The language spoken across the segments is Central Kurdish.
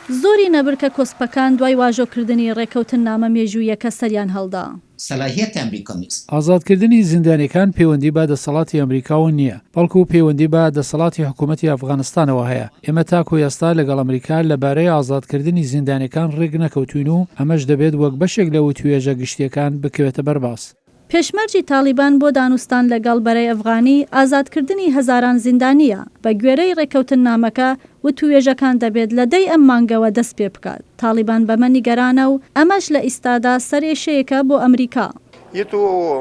زۆری نەبر کە کۆسپەکان دوای واژۆکردنی ڕێکەوتن نامە مێژوویەکە سەریان هەڵدا. صلاحیت ئەمریکا نیست. ئازادکردنی زیندانیەکان پەیوەندی بە دەسەڵاتی ئەمریکاوە نییە، بەڵکو پەیوەندی بە دەسەڵاتی حکوومەتی ئەفغانستانەوە هەیە. ئێمە تاکو ئێستا لەگەڵ ئەمریکا لەبارەی ئازادکردنی زیندانیەکان ڕێک نەکەوتوین و ئەمەش دەبێت وەک بەشێک لە توێژە گشتیەکان بکەوێتە بەرباس. پێشمەرجی تاڵیبان بۆ دانوستان لەگەڵ بەرەی ئەفغانی ئازادکردنی هەزاران زیندانیە بە گوێرەی ڕێکەوتن نامەکە و توێژەکان دەبێت لە دەی ئەم مانگەوە دەست پێ بکات. تاڵیبان بەمە نیگەرانە و ئەمەش لە ئیستادا سەرێشەیەکە بۆ ئەمریکا.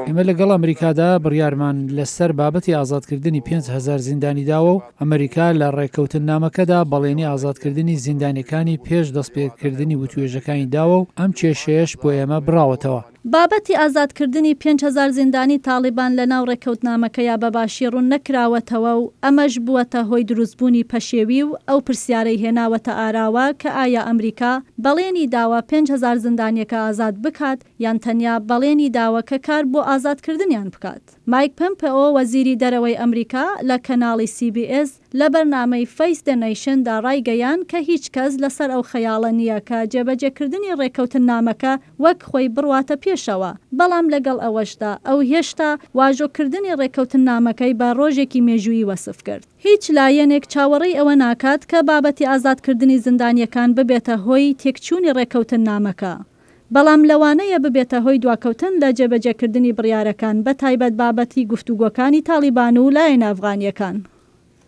ئێمە لەگەڵ ئەمریکادا بڕیارمان لەسەر بابەتی ئازادکردنی 5,000 زیندانی داوە و ئەمریکا لە ڕێکەوتن نامەکەدا بەڵێنی ئازادکردنی زیندانیەکانی پێش دەستپێکردنی وتوێژەکانی داوە و ئەم کێشەیەش بۆ ئێمە بڕاوەتەوە. بابەتی ئازادکردنی 5,000 زیندانی تاڵیبان لە ناو ڕێکەوتنامەکەیە بەباشی ڕوون نەکراوەتەوە و ئەمەش بووەتە هۆی دروستبوونی پەشێوی و ئەو پرسیارەی هێناوەتە ئاراوە کە ئایا ئەمریکا بەڵێنی داوە 5,000 زیندانیەکە ئازاد بکات یان تەنیا بەڵێنی داوە کە کار بۆ ئازادکردنیان بکات. مایک پۆمپێۆ وەزیری دەرەوەی ئەمریکا لە کەناڵی CBS لە بەرنامەی فەیس دە نەیشندا ڕایگەیان کە هیچ کەس لەسەر ئەو خەیاڵە نییە کە جێبەجێکردنی ڕێکەوتن نامەکە وەک خۆی بڕواتە پێشەوە. بەڵام لەگەڵ ئەوەشدا ئەو هێشتا واژۆکردنی ڕێکەوتن نامەکەی بە ڕۆژێکی مێژووی وەسف کرد. هیچ لایەنێک چاوەڕێی ئەوە ناکات کە بابەتی ئازادکردنی زیندانیەکان ببێتە هۆی تێکچوونی ڕێکەوتن نامەکە. بەڵام لەوانەیە ببێتە هۆی دواکەوتن لە جێبەجێکردنی بڕیارەکان بە تایبەت بابەتی گفتوگۆکانی تاڵیبان و لایەنە ئەفغانیەکان.